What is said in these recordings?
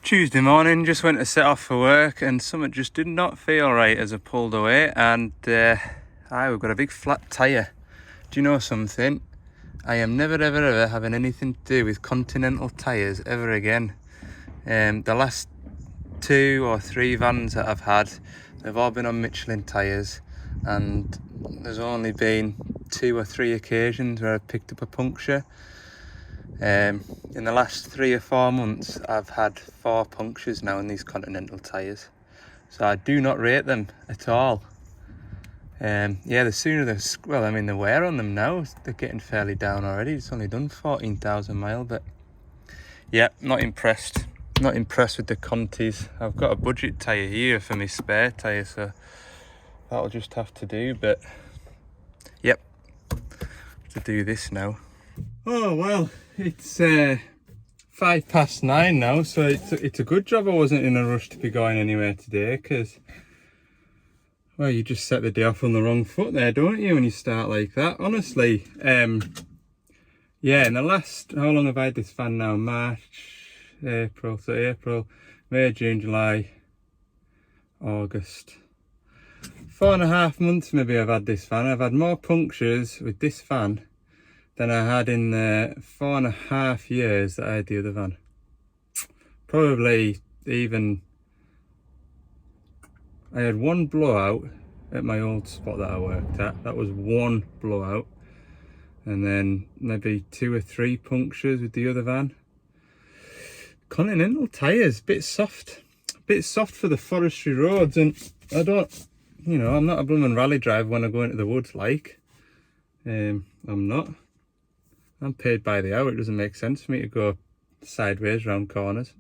Tuesday morning, just went to set off for work and something just did not feel right as I pulled away, and we've got a big flat tyre. Do you know something? I am never ever having anything to do with Continental tyres ever again. The last 2 or 3 vans that I've had, they've all been on Michelin tyres, and there's only been 2 or 3 occasions where I've picked up a puncture. In the last 3 or 4 months, I've had 4 punctures now in these Continental tyres, so I do not rate them at all. The sooner the wear on them now, they're getting fairly down already. It's only done 14,000 miles, but yeah, not impressed. Not impressed with the Contis. I've got a budget tyre here for my spare tyre, so that'll just have to do. But yep, to do this now. Oh well, it's 9:05 now, so it's a good job I wasn't in a rush to be going anywhere today, because well, you just set the day off on the wrong foot there, don't you, when you start like that? Honestly, yeah, in the last, how long have I had this van now? April, May, June, July, August. 4.5 months maybe I've had this van. I've had more punctures with this van than I had in the 4.5 years that I had the other van. Probably even, I had 1 blowout at my old spot that I worked at. That was 1 blowout. And then maybe 2 or 3 punctures with the other van. Continental tyres, bit soft for the forestry roads, and I don't, I'm not a blooming rally driver when I go into the woods, like. I'm not. I'm paid by the hour. It doesn't make sense for me to go sideways round corners.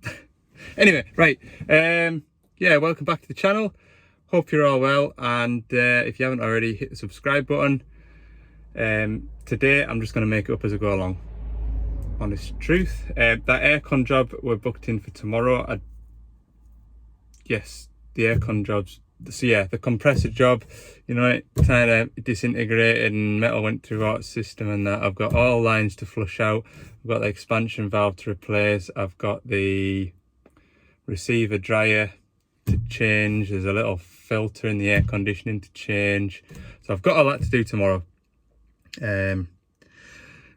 Anyway, right. Yeah, welcome back to the channel. Hope you're all well, and if you haven't already, hit the subscribe button. Today, I'm just going to make it up as I go along. Honest truth. That aircon job we're booked in for tomorrow. Yes, the aircon jobs. So yeah, the compressor job, it kind of disintegrated and metal went through our system and that. I've got all lines to flush out. I've got the expansion valve to replace. I've got the receiver dryer to change. There's a little filter in the air conditioning to change. So I've got all that to do tomorrow.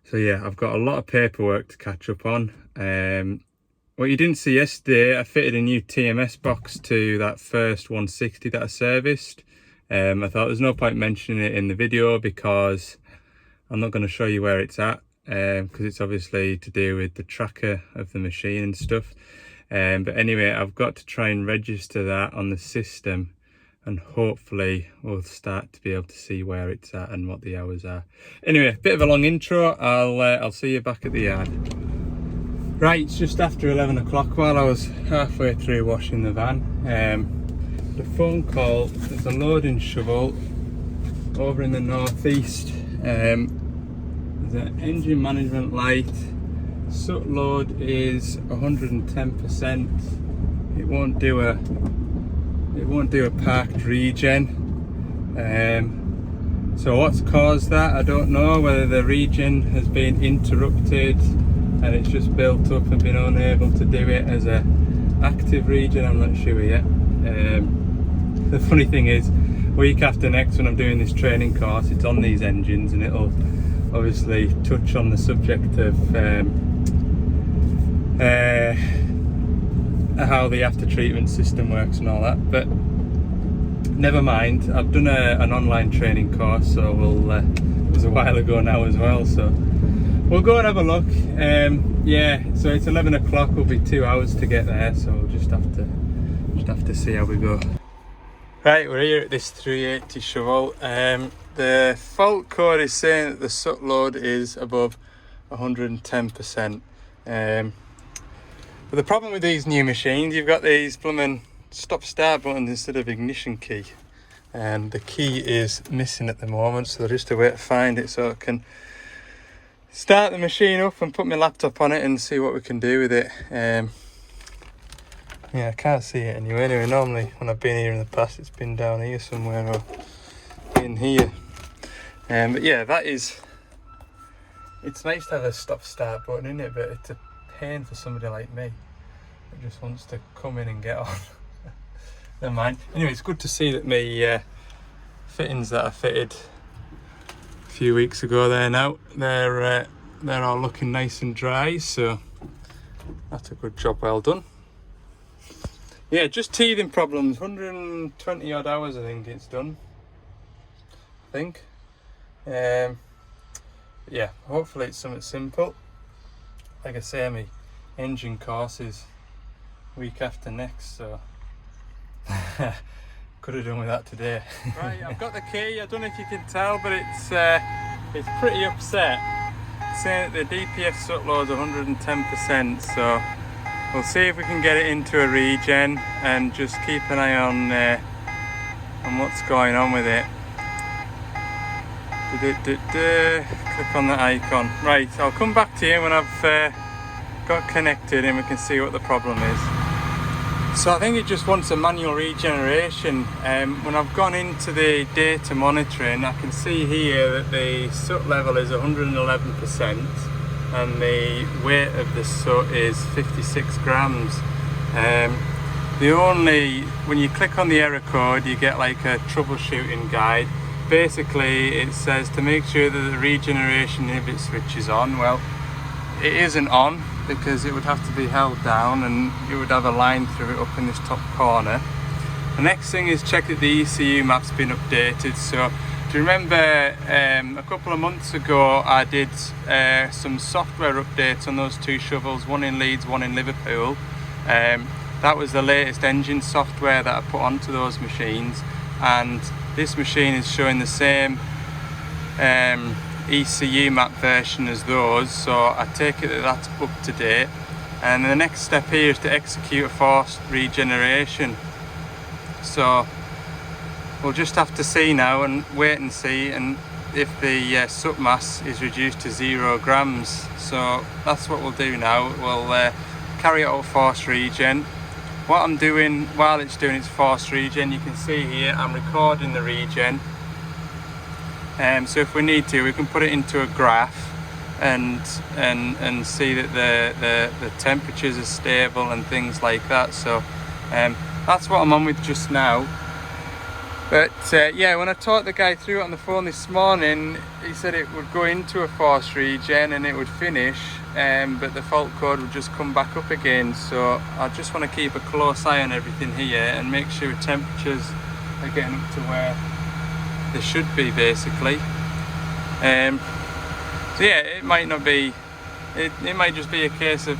So yeah, I've got a lot of paperwork to catch up on. What you didn't see yesterday, I fitted a new TMS box to that first 160 that I serviced. I thought there's no point mentioning it in the video because I'm not going to show you where it's at, because it's obviously to do with the tracker of the machine and stuff. But anyway, I've got to try and register that on the system, and hopefully we'll start to be able to see where it's at and what the hours are. Anyway, bit of a long intro. I'll see you back at the yard. Right, it's just after 11 o'clock while I was halfway through washing the van. The phone call, there's a loading shovel over in the northeast. There's an engine management light. Soot load is 110%. It won't do a parked regen. So what's caused that, I don't know. Whether the regen has been interrupted and it's just built up and been unable to do it as a active regen, I'm not sure yet. The funny thing is, week after next when I'm doing this training course, it's on these engines, and it'll obviously touch on the subject of how the after treatment system works and all that, but never mind. I've done an online training course, so it was a while ago now as well, so we'll go and have a look. Yeah, so it's 11 o'clock, will be 2 hours to get there, so we'll just have to see how we go. Right, we're here at this 380 shovel. The fault code is saying that the soot load is above 110%. But the problem with these new machines, you've got these blooming stop-start buttons instead of ignition key, and the key is missing at the moment, so there's just a way to find it so I can start the machine up and put my laptop on it and see what we can do with it. Yeah, I can't see it anyway. Anyway, normally when I've been here in the past, it's been down here somewhere or in here. But yeah, it's nice to have a stop-start button in it, but it's a pain for somebody like me. It just wants to come in and get on. Never mind. Anyway, it's good to see that my fittings that I fitted a few weeks ago there now, they're all looking nice and dry, so that's a good job, well done. Yeah, just teething problems, 120 odd hours I think it's done. Yeah, hopefully it's something simple. Like I say, my engine course is week after next, so could have done with that today. Right, I've got the key. I don't know if you can tell, but it's pretty upset. It's saying that the DPF soot load's 110%, so we'll see if we can get it into a regen and just keep an eye on what's going on with it. Click on the icon. Right, I'll come back to you when I've got connected and we can see what the problem is. So I think it just wants a manual regeneration. When I've gone into the data monitoring, I can see here that the soot level is 111% and the weight of the soot is 56 grams. When you click on the error code, you get like a troubleshooting guide. Basically it says to make sure that the regeneration inhibit switch is on. Well, it isn't on because it would have to be held down and you would have a line through it up in this top corner. The next thing is check that the ECU map's been updated. So do you remember a couple of months ago I did some software updates on those two shovels, one in Leeds, one in Liverpool. That was the latest engine software that I put onto those machines, and this machine is showing the same ECU map version as those, so I take it that that's up to date. And the next step here is to execute a forced regeneration. So we'll just have to see now and wait and see, and if the soot mass is reduced to 0 grams. So that's what we'll do now. We'll carry out a forced regen. What I'm doing while it's doing its forced regen, you can see here I'm recording the regen. So if we need to, we can put it into a graph and see that the temperatures are stable and things like that. So that's what I'm on with just now. But yeah, when I talked the guy through it on the phone this morning, he said it would go into a forced regen and it would finish, but the fault code would just come back up again. So I just want to keep a close eye on everything here and make sure temperatures are getting up to where they should be, basically. So yeah, it might not be, it might just be a case of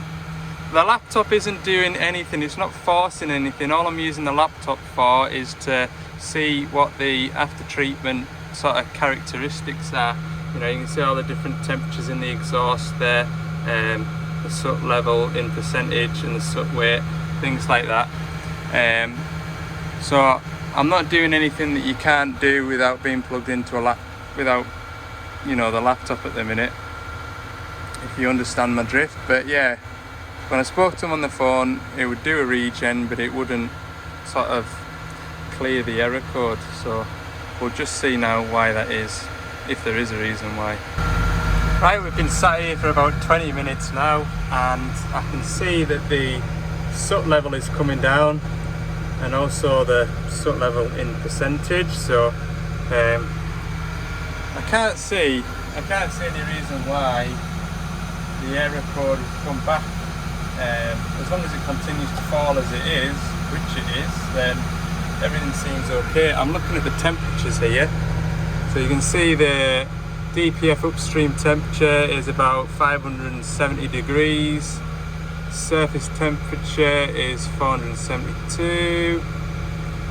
the laptop isn't doing anything, it's not forcing anything. All I'm using the laptop for is to see what the after treatment sort of characteristics are. You know, you can see all the different temperatures in the exhaust there, the soot level in percentage and the soot weight, things like that. So I'm not doing anything that you can't do without being plugged into without, you know, the laptop at the minute, if you understand my drift. But yeah, when I spoke to him on the phone, it would do a regen, but it wouldn't sort of clear the error code. So we'll just see now why that is, if there is a reason why. Right, we've been sat here for about 20 minutes now, and I can see that the soot level is coming down and also the soot level in percentage. So I can't see any reason why the error code has come back. As long as it continues to fall as it is, which it is, then everything seems okay. I'm looking at the temperatures here, so you can see the DPF upstream temperature is about 570 degrees, surface temperature is 472,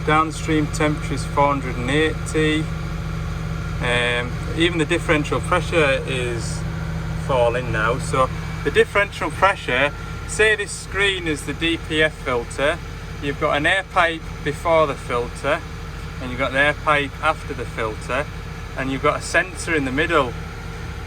downstream temperature is 480. Even the differential pressure is falling now. So the differential pressure, say this screen is the DPF filter, you've got an air pipe before the filter and you've got the air pipe after the filter, and you've got a sensor in the middle,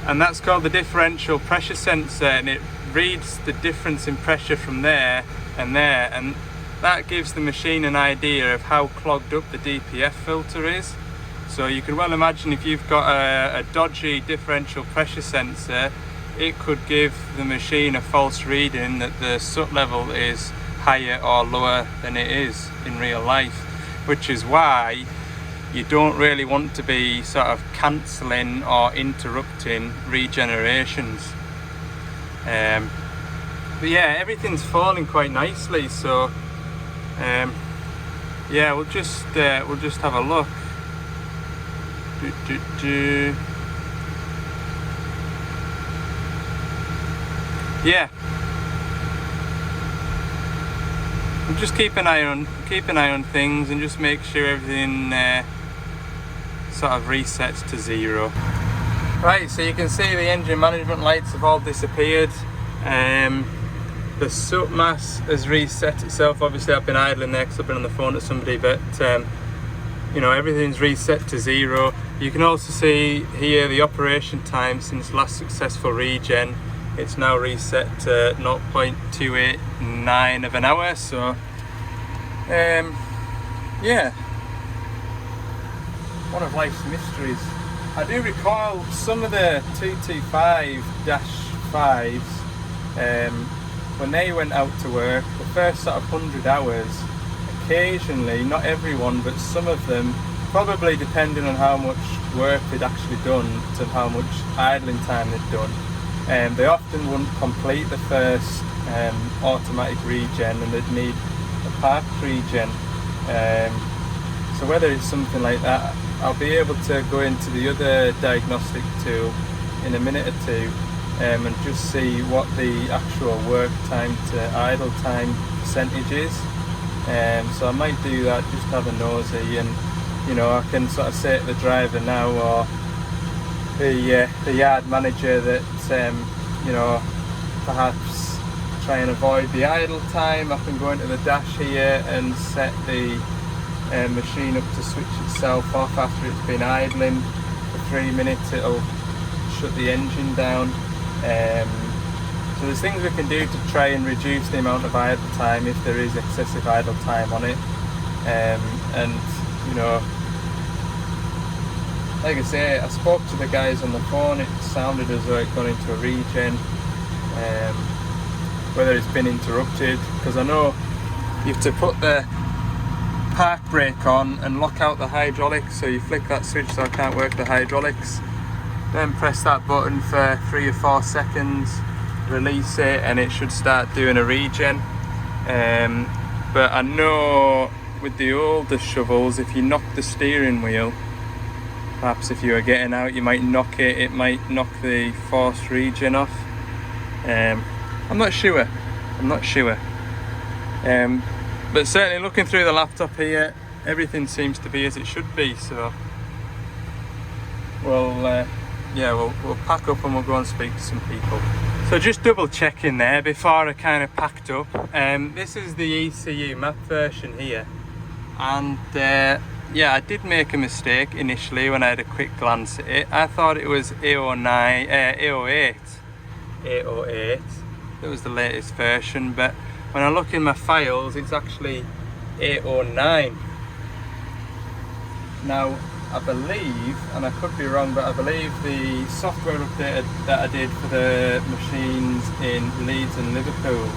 and that's called the differential pressure sensor, and it reads the difference in pressure from there, and that gives the machine an idea of how clogged up the DPF filter is. So you can well imagine if you've got a dodgy differential pressure sensor, it could give the machine a false reading that the soot level is higher or lower than it is in real life, which is why you don't really want to be sort of cancelling or interrupting regenerations. But yeah, everything's falling quite nicely, so yeah, we'll just have a look. Yeah, we'll just keep an eye on things and just make sure everything sort of resets to 0. Right, so you can see the engine management lights have all disappeared. The soot mass has reset itself. Obviously I've been idling there because I've been on the phone to somebody, but you know, everything's reset to 0. You can also see here the operation time since last successful regen. It's now reset to 0.289 of an hour, so yeah, one of life's mysteries. I do recall some of the 225-5s when they went out to work, the first sort of 100 hours, occasionally, not everyone, but some of them, probably depending on how much work they'd actually done to how much idling time they'd done, they often wouldn't complete the first automatic regen, and they'd need a parked regen. So whether it's something like that, I'll be able to go into the other diagnostic tool in a minute or two and just see what the actual work time to idle time percentage is. So I might do that, just have a nosy, and you know, I can sort of say to the driver now, or the yard manager, that you know, perhaps try and avoid the idle time. I can go into the dash here and set the machine up to switch itself off after it's been idling for 3 minutes. It'll shut the engine down. So there's things we can do to try and reduce the amount of idle time if there is excessive idle time on it. And you know, like I say, I spoke to the guys on the phone. It sounded as though it got into a regen. Whether it's been interrupted, because I know you have to put the park brake on and lock out the hydraulics, so you flick that switch so I can't work the hydraulics, then press that button for 3 or 4 seconds, release it, and it should start doing a regen. But I know with the older shovels, if you knock the steering wheel, perhaps if you were getting out, you might knock it, it might knock the forced regen off. I'm not sure, but certainly looking through the laptop here, everything seems to be as it should be. So we'll pack up and we'll go and speak to some people. So just double checking there before I kind of packed up. This is the ECU map version here, and yeah, I did make a mistake initially when I had a quick glance at it. I thought it was 808. That was the latest version, but when I look in my files, it's actually 809. Now, I believe, and I could be wrong, but I believe the software update that I did for the machines in Leeds and Liverpool,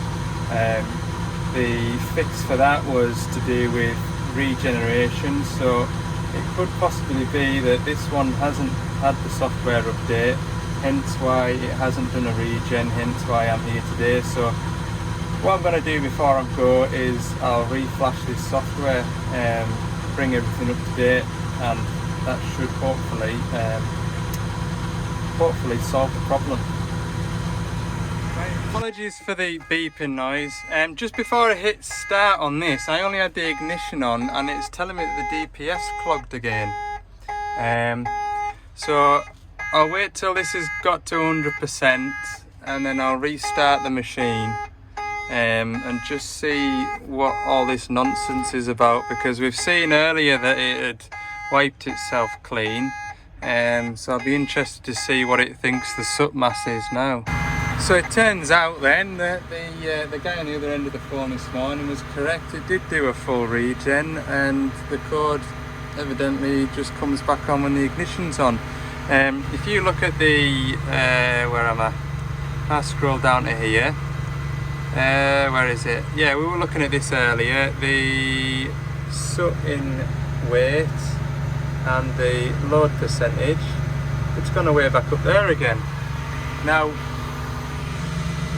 the fix for that was to do with regeneration. So it could possibly be that this one hasn't had the software update, hence why it hasn't done a regen, hence why I'm here today. So what I'm going to do before I go is I'll reflash this software, bring everything up to date, and that should hopefully solve the problem. Right, apologies for the beeping noise. Just before I hit start on this, I only had the ignition on and it's telling me that the DPS clogged again. So I'll wait till this has got to 100% and then I'll restart the machine and just see what all this nonsense is about, because we've seen earlier that it had wiped itself clean. So I'll be interested to see what it thinks the soot mass is now. So it turns out then that the guy on the other end of the phone this morning was correct. It did do a full regen and the code evidently just comes back on when the ignition's on. If you look at the, where am I? If I scroll down to here, Where is it? Yeah, we were looking at this earlier. The soot in weight and the load percentage. It's gone away back up there again. Now,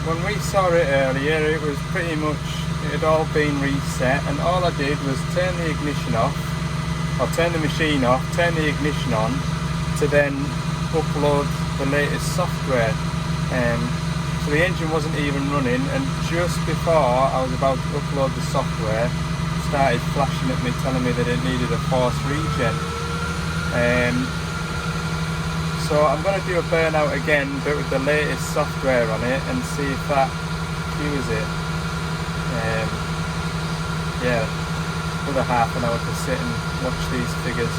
when we saw it earlier, it was pretty much, it had all been reset, and all I did was turn the ignition off, or turn the machine off, turn the ignition on, to then upload the latest software. So the engine wasn't even running, and just before I was about to upload the software, it started flashing at me, telling me that it needed a force regen. So I'm going to do a burnout again, but with the latest software on it, and see if that cures it. Yeah, another half an hour to sit and watch these figures.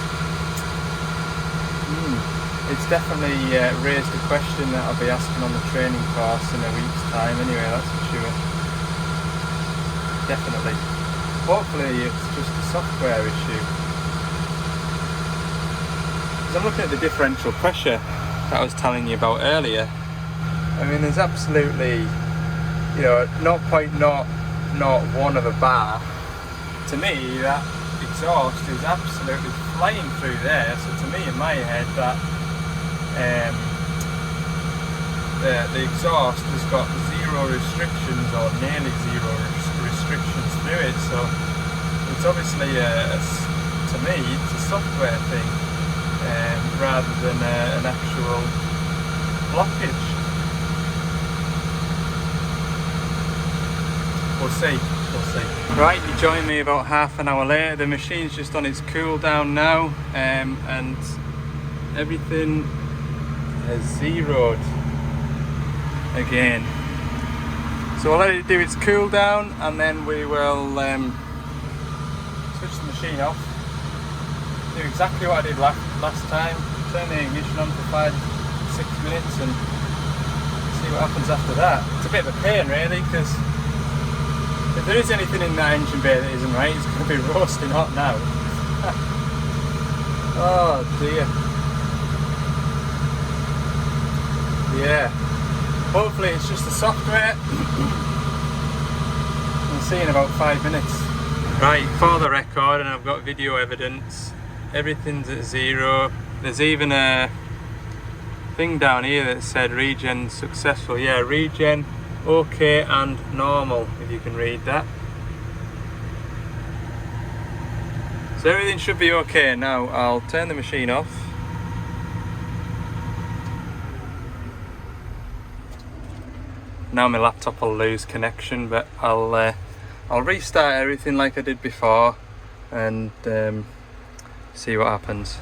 It's definitely raised a question that I'll be asking on the training course in a week's time anyway, that's for sure. Definitely. Hopefully it's just a software issue. Because I'm looking at the differential pressure that I was telling you about earlier. I mean, there's absolutely, 0.001 of a bar. To me, that exhaust is absolutely flying through there. So to me, in my head, that the exhaust has got zero restrictions, or nearly zero restrictions through it. So it's obviously, to me, it's a software thing rather than an actual blockage. We'll see. Right, you join me about half an hour later. The machine's just on its cool down now, and everything has zeroed again. So I'll let it do its cool down, and then we will switch the machine off. Do exactly what I did last time. Turn the ignition on for 5-6 minutes and see what happens after that. It's a bit of a pain really, because if there is anything in that engine bay that isn't right, it's going to be roasting hot now. Oh dear. Yeah. Hopefully it's just the software. We'll see in about 5 minutes. Right, for the record, and I've got video evidence, everything's at zero. There's even a thing down here that said regen successful. Yeah, regen okay and normal, if you can read that. So everything should be okay now. I'll turn the machine off. Now my laptop will lose connection, but I'll restart everything like I did before and see what happens.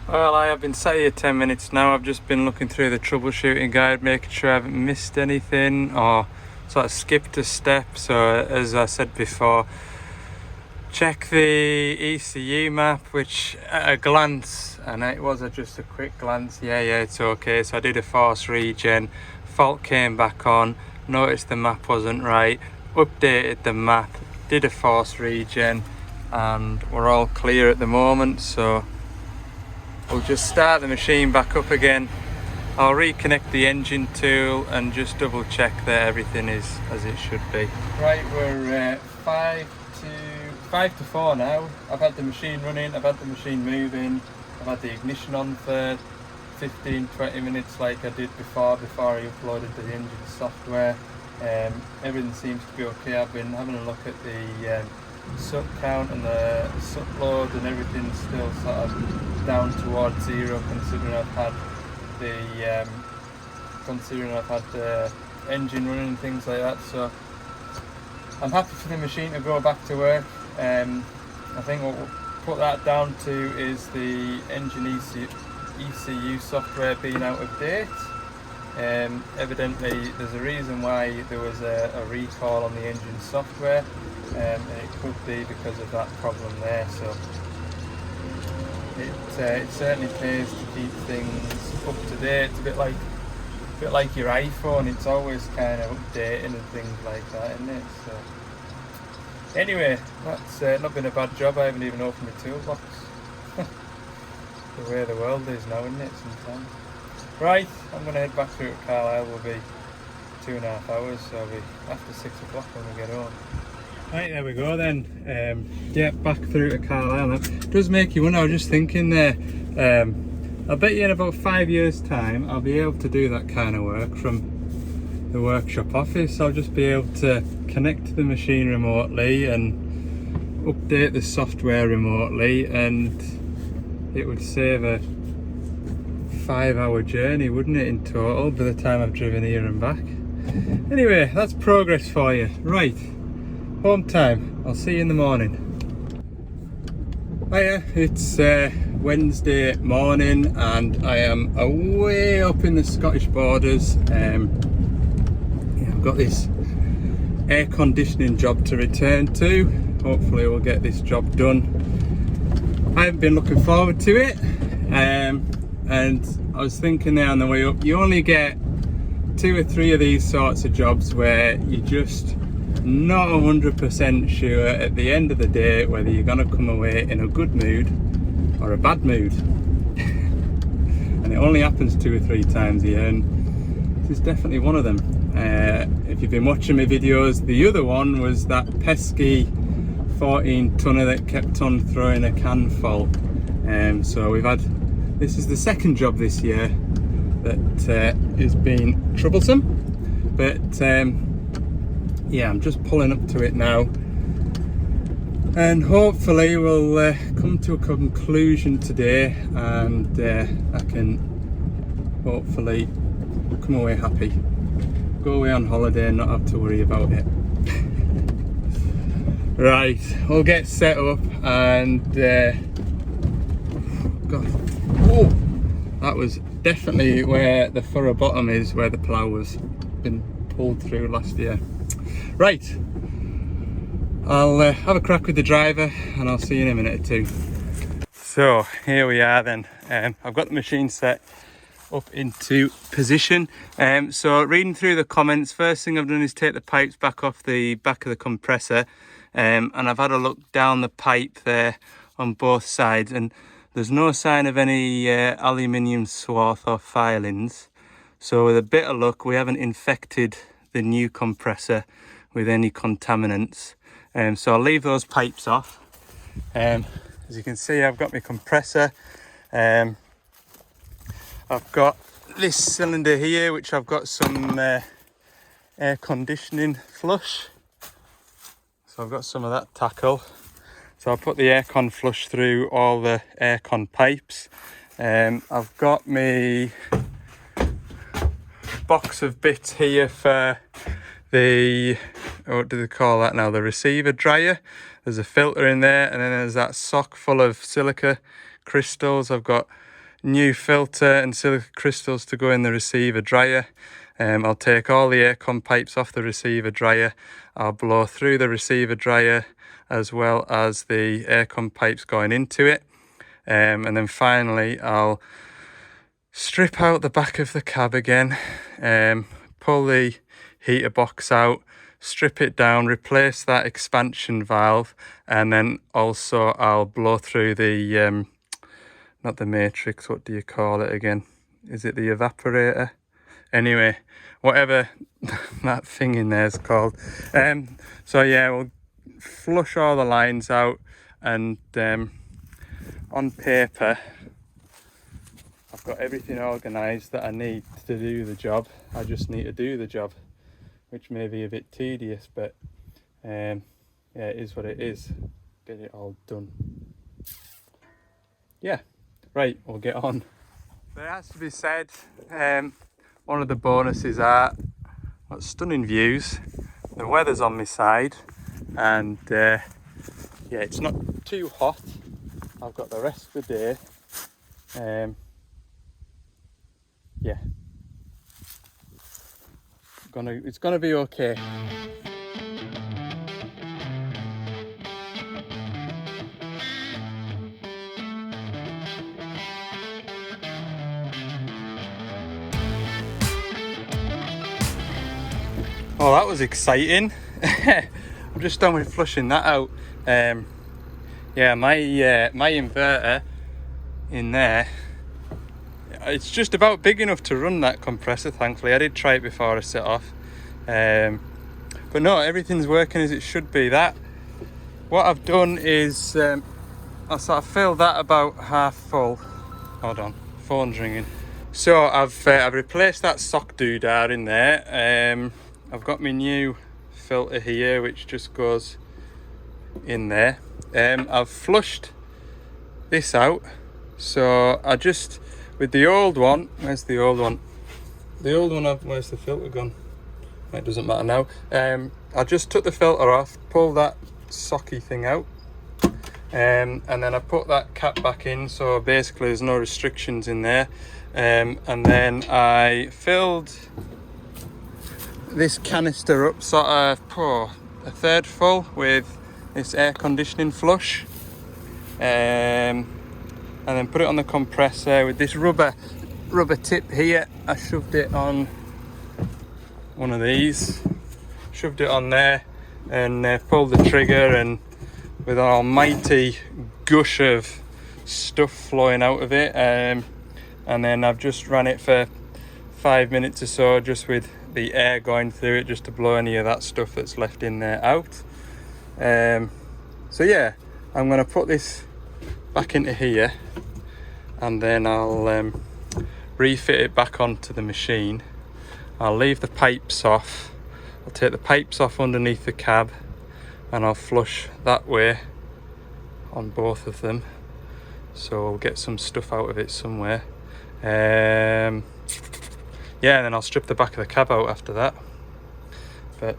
Well, I have been sat here 10 minutes now. I've just been looking through the troubleshooting guide, making sure I haven't missed anything or sort of skipped a step. So as I said before, check the ECU map, which at a glance, and it was just a quick glance, yeah, it's okay. So I did a force regen, fault came back on, noticed the map wasn't right, updated the map, did a force regen, and we're all clear at the moment. So we'll just start the machine back up again. I'll reconnect the engine tool and just double check that everything is as it should be. Right, we're 5 to 4 now. I've had the machine running, I've had the machine moving, I've had the ignition on for 15-20 minutes like I did before I uploaded the engine software. Everything seems to be okay. I've been having a look at the soot count and the soot load, and everything's still sort of down towards zero, considering I've had the engine running and things like that. So I'm happy for the machine to go back to work. I think what we'll put that down to is the engine ECU software being out of date. Evidently there's a reason why there was a recall on the engine software, and it could be because of that problem there. So it certainly pays to keep things up to date. It's a bit like your iPhone, it's always kind of updating and things like that, isn't it? So anyway, that's not been a bad job. I haven't even opened the toolbox. The way the world is now, isn't it, sometimes? Right, I'm going to head back through to Carlisle. We'll be 2.5 hours, so I'll be after 6 o'clock when we get home. Right, there we go then. Yeah, back through to Carlisle. It does make you wonder. I was just thinking there, I bet you in about 5 years time I'll be able to do that kind of work from the workshop office. I'll just be able to connect to the machine remotely and update the software remotely, and it would save a 5-hour journey, wouldn't it, in total, by the time I've driven here and back. Anyway, that's progress for you. Right, home time. I'll see you in the morning. Hiya, it's Wednesday morning and I am away up in the Scottish borders. I've got this air conditioning job to return to. Hopefully we'll get this job done. I haven't been looking forward to it, and I was thinking there on the way up, you only get 2 or 3 of these sorts of jobs where you just not 100% sure at the end of the day whether you're going to come away in a good mood or a bad mood. And it only happens 2 or 3 times a year, and this is definitely one of them. If you've been watching my videos, the other one was that pesky 14 tonner that kept on throwing a can fault. So this is the second job this year that has been troublesome, but yeah, I'm just pulling up to it now, and hopefully we'll come to a conclusion today, and I can hopefully come away happy, go away on holiday and not have to worry about it. Right, we'll get set up, and God, oh, that was definitely where the furrow bottom is, where the plough was been pulled through last year. Right, I'll have a crack with the driver and I'll see you in a minute or 2. So here we are then. I've got the machine set up into position. So reading through the comments, first thing I've done is take the pipes back off the back of the compressor, and I've had a look down the pipe there on both sides, and there's no sign of any aluminium swath or filings. So with a bit of luck, we haven't infected the new compressor with any contaminants. So I'll leave those pipes off. As you can see, I've got my compressor. I've got this cylinder here, which I've got some air conditioning flush. So I've got some of that tackle. So I'll put the aircon flush through all the aircon pipes. I've got my box of bits here for the, what do they call that now, the receiver dryer. There's a filter in there, and then there's that sock full of silica crystals. I've got new filter and silica crystals to go in the receiver dryer. I'll take all the aircon pipes off the receiver dryer. I'll blow through the receiver dryer as well as the aircon pipes going into it. And then finally I'll strip out the back of the cab again, pull the heater box out, strip it down, replace that expansion valve, and then also I'll blow through the, not the matrix, what do you call it again? Is it the evaporator? Anyway, whatever that thing in there is called. So yeah, we'll flush all the lines out, and on paper I've got everything organised that I need to do the job. I just need to do the job, which may be a bit tedious, but yeah, it is what it is. Get it all done. Yeah, right, we'll get on. But it has to be said, one of the bonuses are got stunning views, the weather's on my side, and yeah, it's not too hot. I've got the rest of the day. Yeah, it's gonna be okay. Oh, that was exciting. I'm just done with flushing that out. Yeah, my inverter in there, it's just about big enough to run that compressor, thankfully. I did try it before I set off. But no, everything's working as it should be. What I've done is I sort of filled that about half full. Hold on, phone's ringing. So I've replaced that sock doodad in there. I've got my new filter here, which just goes in there. I've flushed this out. So I just, with the old one, where's the old one? The old one, where's the filter gone? It doesn't matter now. I just took the filter off, pulled that socky thing out, and then I put that cap back in, so basically there's no restrictions in there. And then I filled this canister up sort of a third full with this air conditioning flush, and then put it on the compressor with this rubber tip here. I shoved it on one of these, shoved it on there, and pulled the trigger, and with an almighty gush of stuff flowing out of it, and then I've just ran it for 5 minutes or so, just with the air going through it, just to blow any of that stuff that's left in there out. So yeah, I'm going to put this back into here, and then I'll refit it back onto the machine. I'll leave the pipes off. I'll take the pipes off underneath the cab, and I'll flush that way on both of them, so we'll get some stuff out of it somewhere. Yeah, and then I'll strip the back of the cab out after that. But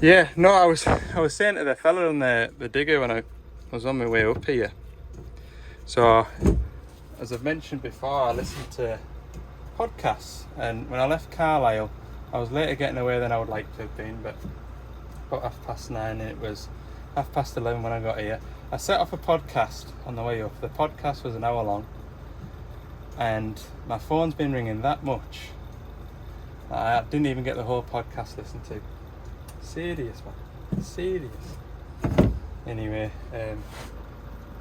yeah, no, I was saying to the fella on the digger when I was on my way up here. So as I've mentioned before, I listened to podcasts, and when I left Carlisle, I was later getting away than I would like to have been, but about 9:30, and it was 11:30 when I got here. I set off a podcast on the way up. The podcast was an hour long, and my phone's been ringing that much. I didn't even get the whole podcast listened to. Serious, man. Serious. Anyway,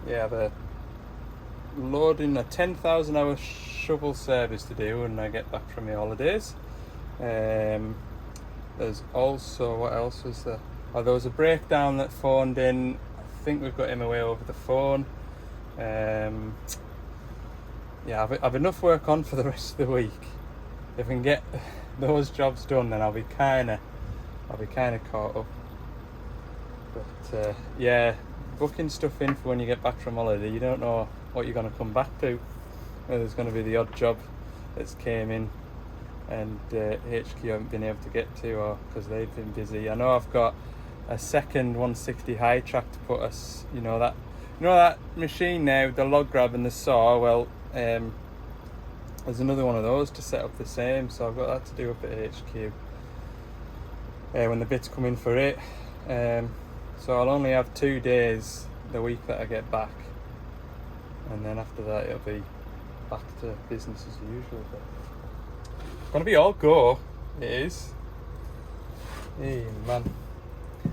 yeah, they're loading a 10,000 hour shovel service to do when I get back from my holidays. There's also, what else was there? Oh, there was a breakdown that phoned in. I think we've got him away over the phone. Yeah, I've enough work on for the rest of the week. If I can get those jobs done, then I'll be kind of caught up. But yeah, booking stuff in for when you get back from holiday, you don't know what you're going to come back to. There's going to be the odd job that's came in and HQ haven't been able to get to, or because they've been busy. I know I've got a second 160 high track to put us, you know that machine now, the log grab and the saw. Well, there's another one of those to set up the same, so I've got that to do up at HQ when the bits come in for it. So I'll only have 2 days the week that I get back, and then after that it'll be back to business as usual. But it's gonna be all go. It is. Hey man.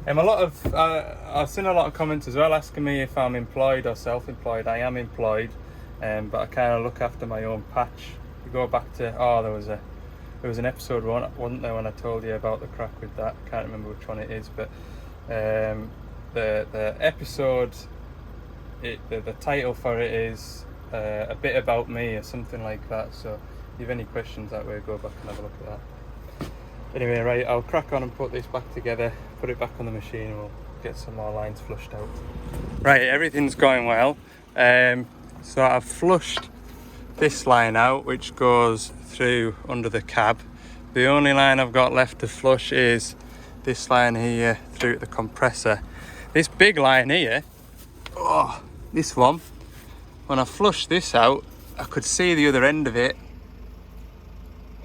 I've seen a lot of comments as well asking me if I'm employed or self-employed. I am employed, but I kind of look after my own patch. You go back to there was an episode, wasn't there, when I told you about the crack with that. I can't remember which one it is, but the episode, the title for it is a bit about me or something like that. So if you have any questions that way, go back and have a look at that. Anyway, right, I'll crack on and put this back together, put it back on the machine, and we'll get some more lines flushed out. Right, everything's going well. So I've flushed this line out, which goes through under the cab. The only line I've got left to flush is this line here through the compressor. This big line here, this one, when I flushed this out, I could see the other end of it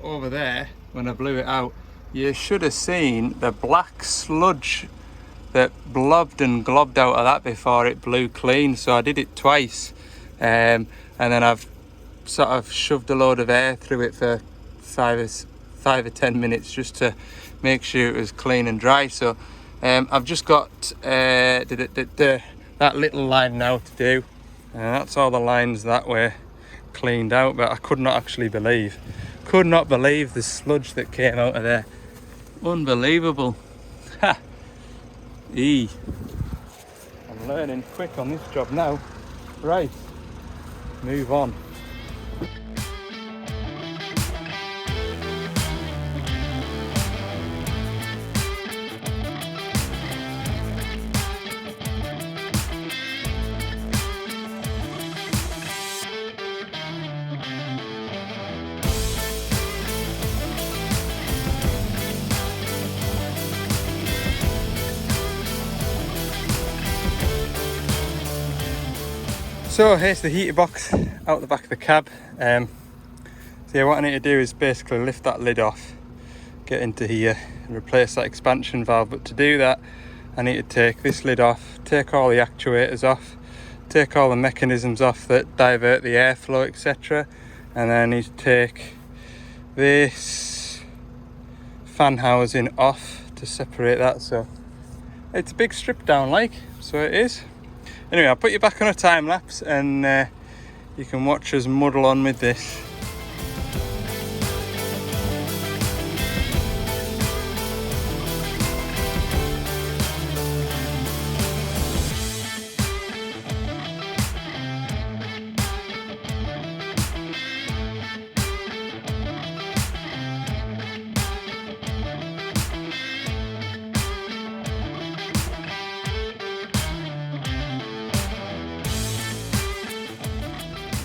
over there when I blew it out. You should have seen the black sludge that blobbed and globbed out of that before it blew clean. So I did it twice, and then I've sort of shoved a load of air through it for 5 or 10 minutes just to make sure it was clean and dry. So I've just got that little line now to do, and that's all the lines that way cleaned out. But I could not believe the sludge that came out of there. Unbelievable. Ha! I'm learning quick on this job now. Right, move on. So here's the heater box out the back of the cab. So yeah, what I need to do is basically lift that lid off, get into here and replace that expansion valve. But to do that, I need to take this lid off, take all the actuators off, take all the mechanisms off that divert the airflow, etc. And then I need to take this fan housing off to separate that. So it's a big strip down, like, so it is. Anyway, I'll put you back on a time lapse and you can watch us muddle on with this.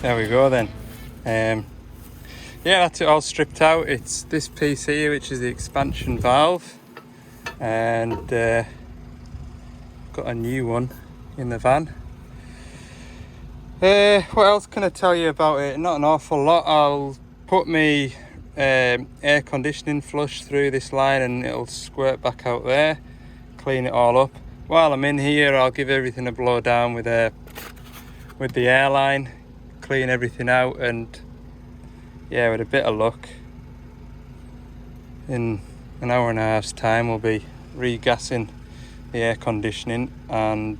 There we go then. Yeah, that's it all stripped out. It's this piece here, which is the expansion valve, and got a new one in the van. What else can I tell you about it? Not an awful lot. I'll put my air conditioning flush through this line and it'll squirt back out there, clean it all up. While I'm in here, I'll give everything a blow down with the airline, clean everything out, and yeah, with a bit of luck, in an hour and a half's time we'll be regassing the air conditioning and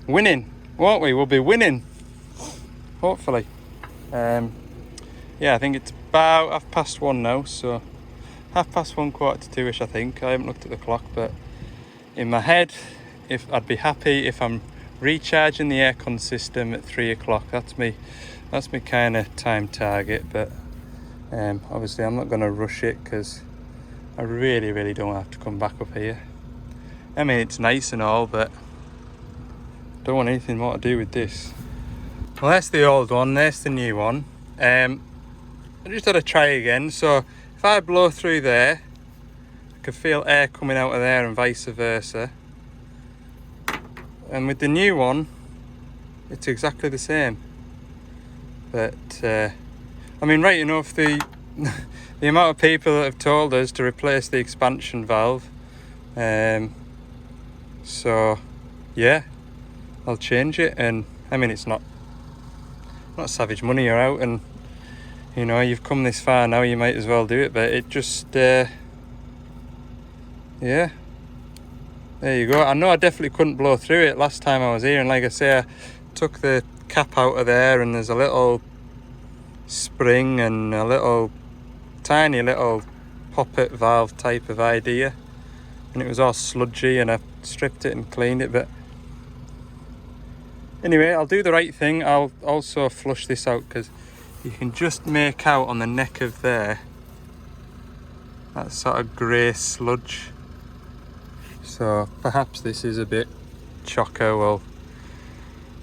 winning, won't we? We'll be winning, hopefully. Yeah, I think it's about 1:30 now, so 1:30, 1:45-ish, I think. I haven't looked at the clock, but in my head, if I'd be happy if I'm recharging the aircon system at 3 o'clock. That's my kind of time target, but obviously I'm not going to rush it because I really don't have to come back up here. I mean, it's nice and all, but I don't want anything more to do with this. Well, that's the old one, there's the new one. I just had to try again. So if I blow through there, I can feel air coming out of there and vice versa. And with the new one, it's exactly the same. But I mean, right enough, the amount of people that have told us to replace the expansion valve, so yeah, I'll change it. And I mean, it's not savage money. You're out and you know you've come this far now, you might as well do it. But it just yeah, there you go. I know I definitely couldn't blow through it last time I was here, and like I say, I took the cap out of there and there's a little spring and a little tiny little poppet valve type of idea, and it was all sludgy and I stripped it and cleaned it. But anyway, I'll do the right thing. I'll also flush this out because you can just make out on the neck of there that sort of grey sludge. So perhaps this is a bit chocker. We'll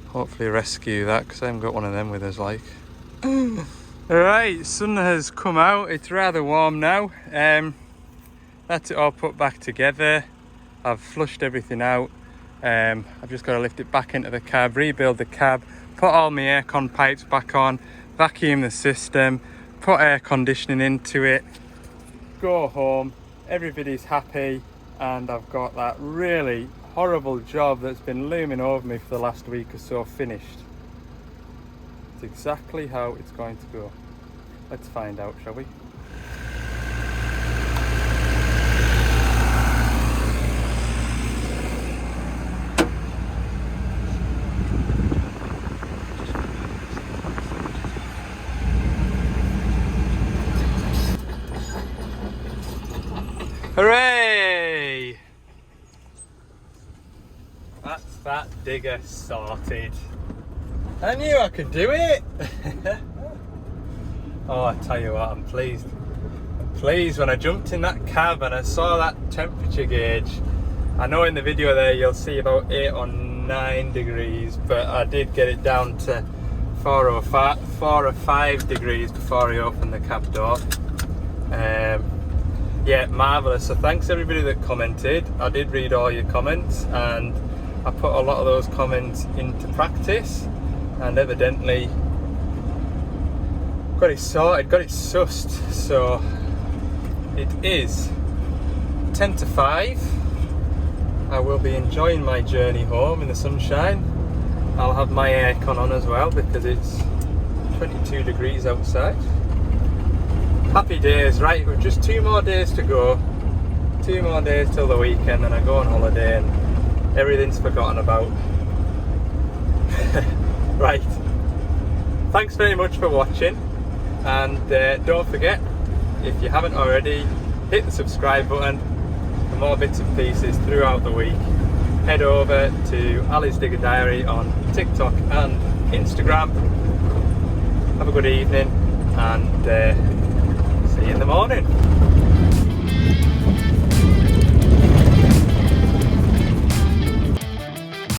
hopefully rescue that because I haven't got one of them with us, like. Alright, sun has come out. It's rather warm now. That's it all put back together. I've flushed everything out. I've just got to lift it back into the cab, rebuild the cab, put all my aircon pipes back on, vacuum the system, put air conditioning into it, go home, everybody's happy, and I've got that really horrible job that's been looming over me for the last week or so finished. It's exactly how it's going to go. Let's find out, shall we? Hooray! That's that digger sorted. I knew I could do it. Oh, I tell you what, I'm pleased. I'm pleased when I jumped in that cab and I saw that temperature gauge. I know in the video there you'll see about 8 or 9 degrees, but I did get it down to 4 or 5 degrees before I opened the cab door. Yeah, marvellous. So thanks everybody that commented. I did read all your comments and I put a lot of those comments into practice and evidently got it sorted, got it sussed. So it is 10 to 5. I will be enjoying my journey home in the sunshine. I'll have my aircon on as well because it's 22 degrees outside. Happy days, right? We've just 2 more days to go. 2 more days till the weekend and I go on holiday and everything's forgotten about. Right. Thanks very much for watching and don't forget, if you haven't already, hit the subscribe button for more bits and pieces throughout the week. Head over to Ali's Digger Diary on TikTok and Instagram. Have a good evening and see you in the morning.